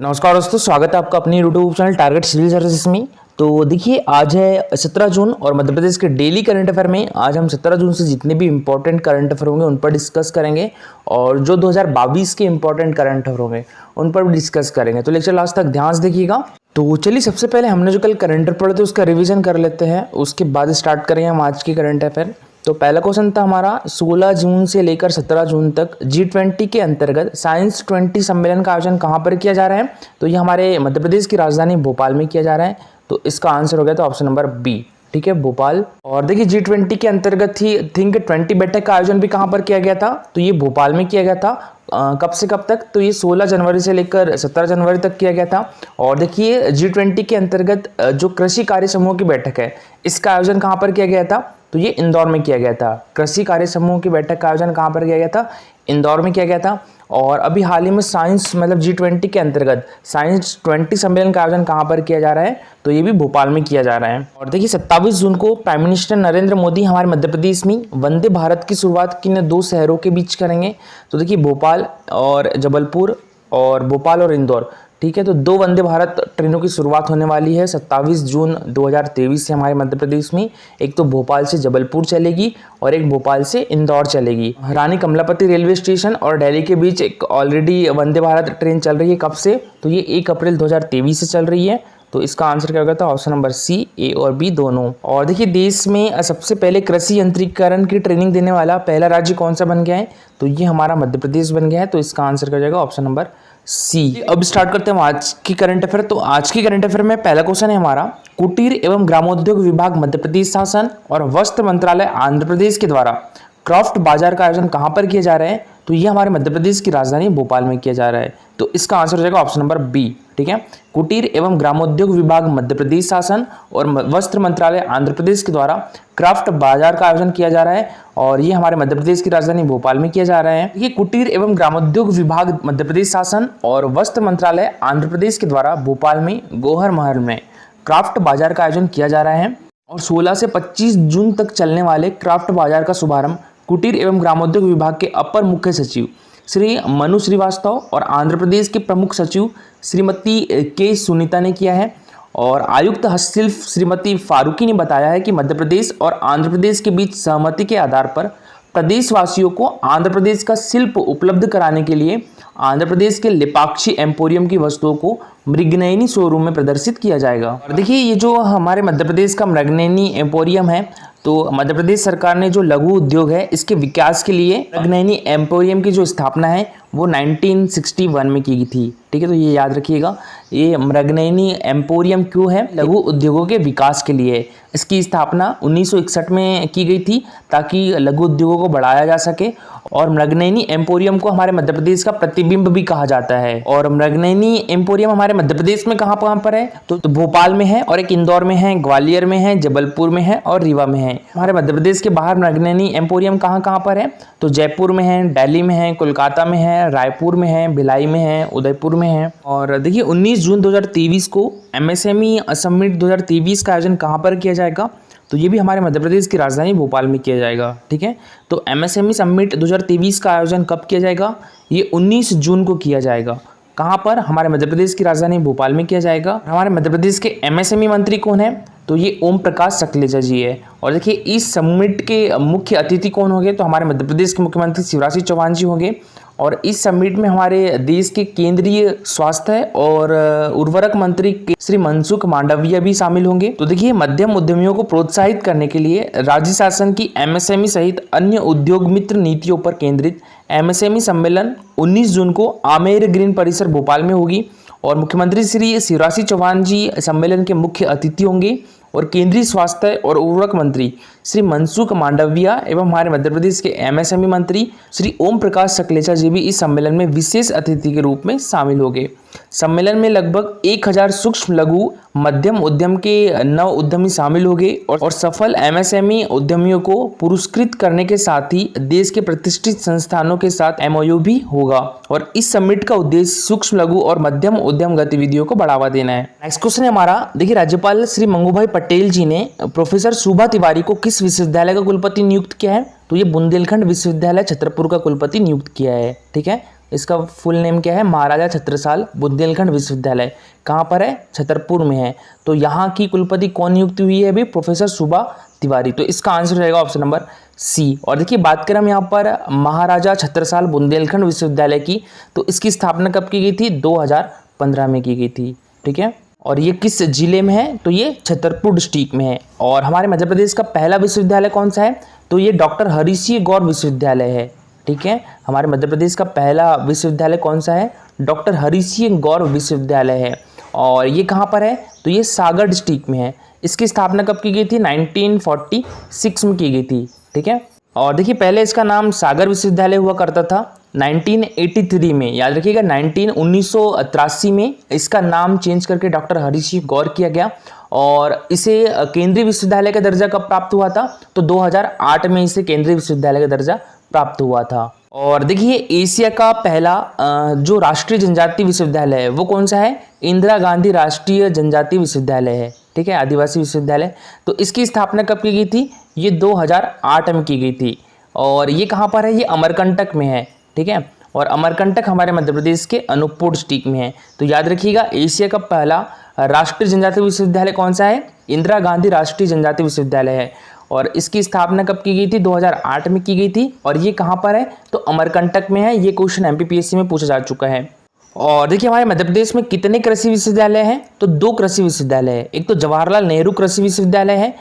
नमस्कार दोस्तों, स्वागत है आपका अपनी YouTube channel Target Civil Services में। तो देखिए, आज है 17 जून और मध्य प्रदेश के डेली करंट अफेयर में आज हम 17 जून से जितने भी इंपॉर्टेंट करंट अफेयर होंगे उन पर डिस्कस करेंगे और जो 2022 के इंपॉर्टेंट करंट अफेयर होंगे उन पर भी डिस्कस करेंगे। तो लेक्चर लास्ट तक ध्यान से देखिएगा। तो चलिए, सबसे पहले हमने जो कल करंट अफेयर पढ़े थे उसका रिविजन कर लेते हैं, उसके बाद स्टार्ट करेंगे हम आज की करंट अफेयर। तो पहला क्वेश्चन था हमारा 16 जून से लेकर 17 जून तक G20 के अंतर्गत साइंस 20 सम्मेलन का आयोजन कहाँ पर किया जा रहा है। तो ये हमारे मध्य प्रदेश की राजधानी भोपाल में किया जा रहा है। तो इसका आंसर हो गया तो ऑप्शन नंबर बी, ठीक है, भोपाल। और देखिए, G20 के अंतर्गत ही थिंक 20 बैठक का आयोजन भी कहाँ पर किया गया था, तो ये भोपाल में किया गया था। कब से कब तक, तो ये 16 जनवरी से लेकर 17 जनवरी तक किया गया था। और देखिए, G20 के अंतर्गत जो कृषि कार्य समूह की बैठक है इसका आयोजन कहाँ पर किया गया था, तो ये इंदौर में किया गया था। कृषि कार्य समूह की बैठक का आयोजन कहाँ पर किया गया था, इंदौर में किया गया था। और अभी हाल ही में साइंस मतलब G20 के अंतर्गत साइंस 20 सम्मेलन का आयोजन कहाँ पर किया जा रहा है, तो ये भी भोपाल में किया जा रहा है। और देखिए, 27 जून को प्राइम मिनिस्टर नरेंद्र मोदी हमारे मध्य प्रदेश में वंदे भारत की शुरुआत किन दो शहरों के बीच करेंगे। तो देखिए, भोपाल और जबलपुर और भोपाल और इंदौर, ठीक है। तो दो वंदे भारत ट्रेनों की शुरुआत होने वाली है 27 जून 2023 से हमारे मध्य प्रदेश में। एक तो भोपाल से जबलपुर चलेगी और एक भोपाल से इंदौर चलेगी। रानी कमलापति रेलवे स्टेशन और दिल्ली के बीच एक ऑलरेडी वंदे भारत ट्रेन चल रही है। कब से, तो ये 1 अप्रैल 2023 से चल रही है। तो इसका आंसर क्या होगा, था ऑप्शन नंबर सी, ए और बी दोनों। और देखिए, देश में सबसे पहले कृषि यंत्रीकरण की ट्रेनिंग देने वाला पहला राज्य कौन सा बन गया है, तो ये हमारा मध्य प्रदेश बन गया है। तो इसका आंसर क्या हो जाएगा, ऑप्शन नंबर सी। अब स्टार्ट करते हैं आज की करंट अफेयर। तो आज की करंट अफेयर में पहला क्वेश्चन है हमारा, कुटीर एवं ग्रामोद्योग विभाग मध्य प्रदेश शासन और वस्त्र मंत्रालय आंध्र प्रदेश के द्वारा क्राफ्ट बाजार का आयोजन कहां पर किया जा रहा है, तो ये हमारे मध्य प्रदेश की राजधानी भोपाल में किया जा रहा है। तो इसका आंसर हो जाएगा ऑप्शन नंबर बी, ठीक है। कुटीर एवं ग्रामोद्योग विभाग मध्य प्रदेश शासन और वस्त्र मंत्रालय आंध्र प्रदेश के द्वारा क्राफ्ट बाजार का आयोजन किया जा रहा है और ये हमारे मध्य प्रदेश की राजधानी भोपाल में किया जा रहा है। ये कुटीर एवं ग्रामोद्योग विभाग मध्य प्रदेश शासन और वस्त्र मंत्रालय आंध्र प्रदेश के द्वारा भोपाल में गोहर महल में क्राफ्ट बाजार का आयोजन किया जा रहा है। और 16 से 25 जून तक चलने वाले क्राफ्ट बाजार का शुभारंभ कुटीर एवं ग्रामोद्योग विभाग के अपर मुख्य सचिव श्री मनु श्रीवास्तव और आंध्र प्रदेश के प्रमुख सचिव श्रीमती के सुनीता ने किया है। और आयुक्त हस्तशिल्प श्रीमती फारूकी ने बताया है कि मध्य प्रदेश और आंध्र प्रदेश के बीच सहमति के आधार पर प्रदेशवासियों को आंध्र प्रदेश का शिल्प उपलब्ध कराने के लिए आंध्र प्रदेश के लेपाक्षी एम्पोरियम की वस्तुओं को मृगनयनी शोरूम में प्रदर्शित किया जाएगा। और देखिए, ये जो हमारे मध्य प्रदेश का मृगनयनी एम्पोरियम है, तो मध्य प्रदेश सरकार ने जो लघु उद्योग है इसके विकास के लिए मृगनयनी एम्पोरियम की जो स्थापना है वो 1961 में की गई थी, ठीक है। तो ये याद रखिएगा, ये मृगनयनी एम्पोरियम क्यों है, लघु उद्योगों के विकास के लिए। इसकी स्थापना 1961 में की गई थी ताकि लघु उद्योगों को बढ़ाया जा सके। और मृगनयनी एम्पोरियम को हमारे मध्य प्रदेश का प्रतिबिंब भी कहा जाता है। और मृगनयनी एम्पोरियम हमारे मध्य प्रदेश में कहाँ पर है, तो भोपाल में है और एक इंदौर में है, ग्वालियर में है, जबलपुर में है और रीवा में है। हमारे मध्य प्रदेश के बाहर मृगनयनी एम्पोरियम कहाँ पर है, तो जयपुर में है, दिल्ली में है, कोलकाता में है, रायपुर में है, भिलाई में है, उदयपुर में है। और देखिए, 19 जून 2023 को MSME समिट 2023 का आयोजन कहाँ पर किया जाएगा, तो ये भी हमारे मध्य प्रदेश की राजधानी भोपाल में किया जाएगा, ठीक है। तो MSME समिट 2023 का आयोजन कब किया जाएगा, ये 19 जून को किया जाएगा। कहाँ पर, हमारे मध्य प्रदेश की राजधानी भोपाल में किया जाएगा। हमारे मध्य प्रदेश के MSME मंत्री कौन है, तो ये ओम प्रकाश सकलेचा जी है। और देखिए, इस समिट के मुख्य अतिथि कौन होंगे, तो हमारे मध्य प्रदेश के मुख्यमंत्री शिवराज सिंह चौहान जी होंगे। और इस समिट में हमारे देश के केंद्रीय स्वास्थ्य और उर्वरक मंत्री श्री मनसुख मांडविया भी शामिल होंगे। तो देखिए, मध्यम उद्यमियों को प्रोत्साहित करने के लिए राज्य शासन की MSME सहित अन्य उद्योग मित्र नीतियों पर केंद्रित MSME सम्मेलन 19 जून को आमेर ग्रीन परिसर भोपाल में होगी। और मुख्यमंत्री श्री शिवराज सिंह चौहान जी सम्मेलन के मुख्य अतिथि होंगे। और केंद्रीय स्वास्थ्य और उर्वरक मंत्री श्री मनसुख मांडविया एवं हमारे मध्य प्रदेश के MSME मंत्री श्री ओम प्रकाश सकलेचा जी भी इस सम्मेलन में विशेष अतिथि के रूप में शामिल होंगे। सम्मेलन में लगभग 1000 सूक्ष्म लघु मध्यम उद्यम के नव उद्यमी शामिल होंगे और सफल MSME उद्यमियों को पुरस्कृत करने के साथ ही देश के प्रतिष्ठित संस्थानों के साथ MOU भी होगा। और इस समिट का उद्देश्य सूक्ष्म लघु और मध्यम उद्यम गतिविधियों को बढ़ावा देना है। नेक्स्ट क्वेश्चन है हमारा, देखिए, राज्यपाल श्री मंगूभाई पटेल जी ने प्रोफेसर सुभा तिवारी को किस विश्वविद्यालय का कुलपति नियुक्त किया है, तो ये बुंदेलखंड विश्वविद्यालय छतरपुर का कुलपति नियुक्त किया है, ठीक है। इसका फुल नेम क्या है, महाराजा छत्रसाल बुंदेलखंड विश्वविद्यालय। कहाँ पर है, छतरपुर में है। तो यहाँ की कुलपति कौन नियुक्त हुई है अभी, प्रोफेसर सुबा तिवारी। तो इसका आंसर रहेगा ऑप्शन नंबर सी। और देखिए बात करें हम यहाँ पर महाराजा छत्रसाल बुंदेलखंड विश्वविद्यालय की, तो इसकी स्थापना कब की गई थी, 2015 में की गई थी। ठीक है, और ये किस जिले में है, तो ये छतरपुर डिस्ट्रिक्ट में है। और हमारे मध्य प्रदेश का पहला विश्वविद्यालय कौन सा है, तो ये डॉक्टर हरि सिंह गौर विश्वविद्यालय है। ठीक है, हमारे मध्य प्रदेश का पहला विश्वविद्यालय कौन सा है, डॉक्टर हरि सिंह गौर विश्वविद्यालय है। और ये कहाँ पर है, तो ये सागर डिस्ट्रिक्ट में है। इसकी स्थापना कब की गई थी, 1946 में की गई थी। ठीक है, और देखिए पहले इसका नाम सागर विश्वविद्यालय हुआ करता था। 1983 में, याद रखिएगा 1983 में इसका नाम चेंज करके डॉक्टर हरि सिंह गौर किया गया। और इसे केंद्रीय विश्वविद्यालय का दर्जा कब प्राप्त हुआ था, तो 2008 में इसे केंद्रीय विश्वविद्यालय का दर्जा प्राप्त हुआ था। और देखिए एशिया का पहला जो राष्ट्रीय जनजातीय विश्वविद्यालय है वो कौन सा है, इंदिरा गांधी राष्ट्रीय जनजातीय विश्वविद्यालय है। ठीक है, आदिवासी विश्वविद्यालय। तो इसकी स्थापना कब की गई थी, ये 2008 में की गई थी। और ये कहाँ पर है, ये अमरकंटक में है। ठीक है, और अमरकंटक हमारे मध्य प्रदेश के अनूपपुर डिस्ट्रिक्ट में है। तो याद रखिएगा एशिया का पहला राष्ट्रीय जनजातीय विश्वविद्यालय कौन सा है, इंदिरा गांधी राष्ट्रीय जनजातीय विश्वविद्यालय है। और इसकी स्थापना कब की गई थी, 2008 में की गई थी। और ये कहाँ पर है, तो अमरकंटक में है। ये क्वेश्चन एमपीपीएससी में पूछा जा चुका है। और देखिए हमारे मध्य प्रदेश में कितने कृषि विश्वविद्यालय हैं, तो 2 कृषि विश्वविद्यालय है। एक तो जवाहरलाल नेहरू कृषि विश्वविद्यालय है।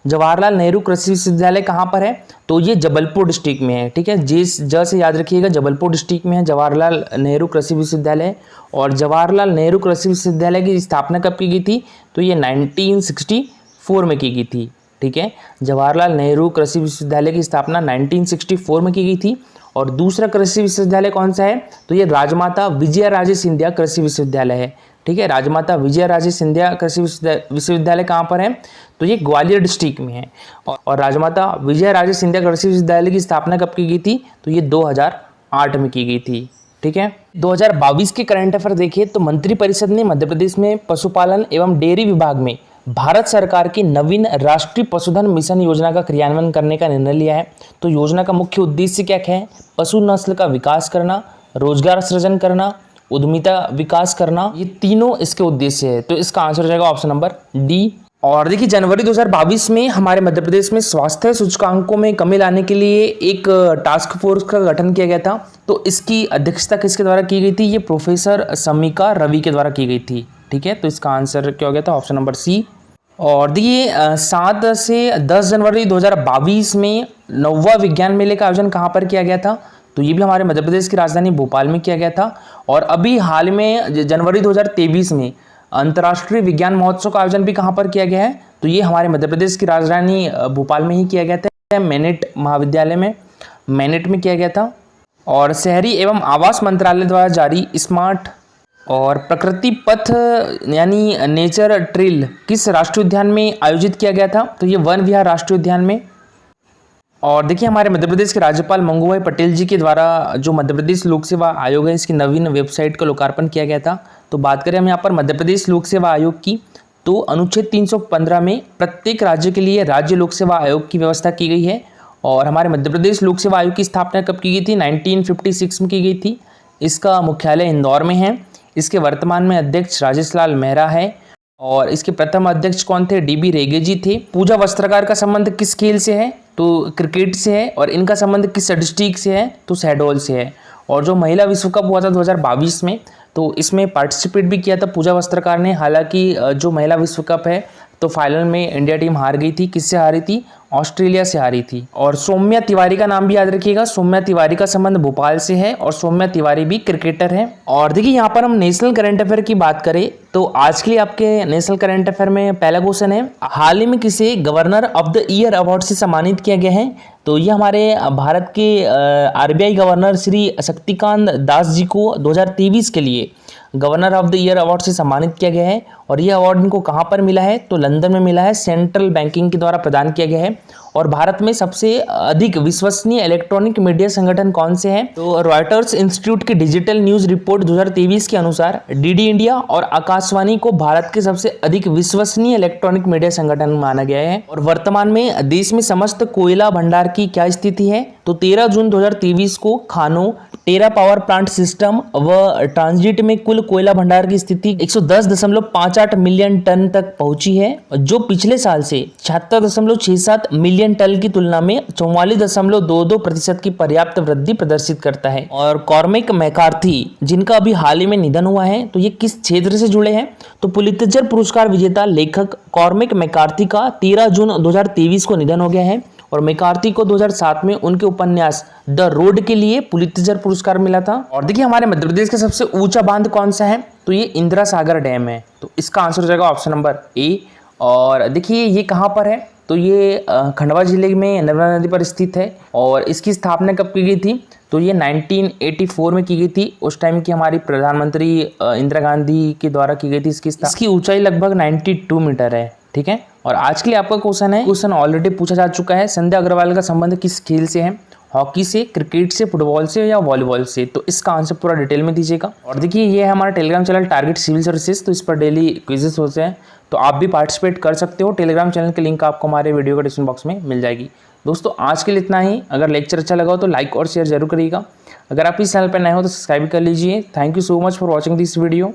जवाहरलाल नेहरू कृषि विश्वविद्यालय कहाँ पर है, तो ये जबलपुर डिस्ट्रिक्ट में है। ठीक है, ज से याद रखिएगा, जबलपुर डिस्ट्रिक्ट में है जवाहरलाल नेहरू कृषि विश्वविद्यालय। और जवाहरलाल नेहरू कृषि विश्वविद्यालय की स्थापना कब की गई थी, तो ये 1964 में की गई थी। ठीक है, जवाहरलाल नेहरू कृषि विश्वविद्यालय की स्थापना 1964 में की गई थी। और दूसरा कृषि विश्वविद्यालय कौन सा है, तो ये राजमाता विजयाराजे सिंधिया कृषि विश्वविद्यालय है। ठीक है, राजमाता विजयाराजे सिंधिया कृषि विश्वविद्यालय कहाँ पर है, तो ये ग्वालियर डिस्ट्रिक्ट में है। और राजमाता विजयाराजे सिंधिया कृषि विश्वविद्यालय की स्थापना कब की गई थी, तो ये 2008 में की गई थी। ठीक है, 2022 के करंट अफेयर देखिए तो मंत्रिपरिषद ने मध्य प्रदेश में पशुपालन एवं डेयरी विभाग में भारत सरकार की नवीन राष्ट्रीय पशुधन मिशन योजना का क्रियान्वयन करने का निर्णय लिया है। तो योजना का मुख्य उद्देश्य क्या है, पशु नस्ल का विकास करना, रोजगार सृजन करना, उद्यमिता विकास करना, ये तीनों इसके उद्देश्य है। तो इसका आंसर हो जाएगा ऑप्शन नंबर डी। और देखिए जनवरी 2022 में हमारे मध्य प्रदेश में स्वास्थ्य सूचकांकों में कमी लाने के लिए एक टास्क फोर्स का गठन किया गया था। तो इसकी अध्यक्षता किसके द्वारा की गई थी, ये प्रोफेसर समिका रवि के द्वारा की गई थी। ठीक है, तो इसका आंसर क्या हो गया था, ऑप्शन नंबर सी। और देखिए 7 से 10 जनवरी 2022 में 9वां विज्ञान मेले का आयोजन कहाँ पर किया गया था, तो ये भी हमारे मध्य प्रदेश की राजधानी भोपाल में किया गया था। और अभी हाल में जनवरी 2023 में अंतर्राष्ट्रीय विज्ञान महोत्सव का आयोजन भी कहाँ पर किया गया है, तो ये हमारे मध्य प्रदेश की राजधानी भोपाल में ही किया गया था, मैनेट महाविद्यालय में, मैनेट में किया गया था। और शहरी एवं आवास मंत्रालय द्वारा जारी स्मार्ट और प्रकृति पथ यानी नेचर ट्रेल किस राष्ट्रीय उद्यान में आयोजित किया गया था, तो ये वन विहार राष्ट्रीय उद्यान में। और देखिए हमारे मध्य प्रदेश के राज्यपाल मंगूभाई पटेल जी के द्वारा जो मध्य प्रदेश लोक सेवा आयोग है इसकी नवीन वेबसाइट का लोकार्पण किया गया था। तो बात करें हम यहाँ पर मध्य प्रदेश लोक सेवा आयोग की, तो अनुच्छेद 315 में प्रत्येक राज्य के लिए राज्य लोक सेवा आयोग की व्यवस्था की गई है। और हमारे मध्य प्रदेश लोक सेवा आयोग की स्थापना कब की गई थी, 1956 में की गई थी। इसका मुख्यालय इंदौर में है। इसके वर्तमान में अध्यक्ष राजेश लाल मेहरा है। और इसके प्रथम अध्यक्ष कौन थे, डीबी रेगे जी थे। पूजा वस्त्रकार का संबंध किस खेल से है, तो क्रिकेट से है। और इनका संबंध किस डिस्ट्रिक्ट से है, तो शहडोल से है। और जो महिला विश्व कप हुआ था 2022 में, तो इसमें पार्टिसिपेट भी किया था पूजा वस्त्रकार ने। हालांकि जो महिला विश्व कप है तो फाइनल में इंडिया टीम हार गई थी। किससे हारी थी, ऑस्ट्रेलिया से हारी थी। और सौम्या तिवारी का नाम भी याद रखिएगा, सौम्या तिवारी का संबंध भोपाल से है और सौम्या तिवारी भी क्रिकेटर है। और देखिए यहाँ पर हम नेशनल करंट अफेयर की बात करें तो आज के लिए आपके नेशनल करंट अफेयर में पहला क्वेश्चन है, हाल ही में किसे governor of the year award से सम्मानित किया गया है। तो ये हमारे भारत के आरबीआई गवर्नर श्री शक्तिकांत दास जी को 2023 के लिए governor of the year award से सम्मानित किया गया है। और यह अवार्ड इनको कहाँ पर मिला है, तो लंदन में मिला है, सेंट्रल बैंकिंग के द्वारा प्रदान किया गया है। और भारत में सबसे अधिक विश्वसनीय इलेक्ट्रॉनिक मीडिया संगठन कौन से हैं, तो रॉयटर्स इंस्टीट्यूट की डिजिटल न्यूज रिपोर्ट 2023 के अनुसार डीडी इंडिया और आकाशवाणी को भारत के सबसे अधिक विश्वसनीय इलेक्ट्रॉनिक मीडिया संगठन माना गया है। और वर्तमान में देश में समस्त कोयला भंडार की क्या स्थिति है, तो 13 जून 2023 को खानों टेरा पावर प्लांट सिस्टम व ट्रांजिट में कुल कोयला भंडार की स्थिति 110.58 मिलियन टन तक पहुंची है, जो पिछले साल से 76.67 मिलियन टन की तुलना में 44.22% की पर्याप्त वृद्धि प्रदर्शित करता है। और कॉर्मेक मैकार्थी, जिनका अभी हाल ही में निधन हुआ है, तो ये किस क्षेत्र से जुड़े हैं? तो पुलित्जर पुरस्कार विजेता लेखक कॉर्मेक मैकार्थी का 13 जून 2023 को निधन हो गया है और मैकार्थी को 2007 में उनके उपन्यास द रोड के लिए पुलित्जर पुरस्कार मिला था। और देखिए हमारे मध्य प्रदेश का सबसे ऊंचा बांध कौन सा है? तो ये इंदिरा सागर डैम है। तो इसका आंसर हो जाएगा ऑप्शन नंबर ए। और देखिए ये कहाँ पर है? तो ये खंडवा जिले में नर्मदा नदी पर स्थित है और इसकी स्थापना कब की गई थी? तो ये 1984 में की गई थी। उस टाइम की हमारी प्रधानमंत्री इंदिरा गांधी के द्वारा की गई थी इसकी ऊंचाई लगभग 92 मीटर है। ठीक है। और आज के लिए आपका क्वेश्चन ऑलरेडी पूछा जा चुका है। संध्या अग्रवाल का संबंध किस खेल से है? हॉकी से, क्रिकेट से, फुटबॉल से या वॉलीबॉल से? तो इसका आंसर पूरा डिटेल में दीजिएगा। और देखिए ये है हमारा Telegram channel Target Civil Services, तो इस पर डेली क्विजेस होते हैं, तो आप भी पार्टिसिपेट कर सकते हो। टेलीग्राम चैनल की लिंक आपको हमारे वीडियो का डिस्क्रिप्शन बॉक्स में मिल जाएगी। दोस्तों आज के लिए इतना ही। अगर लेक्चर अच्छा लगा हो तो लाइक और शेयर जरूर करिएगा। अगर आप इस चैनल पर नए हो तो सब्सक्राइब कर लीजिए। Thank you so much for watching this video.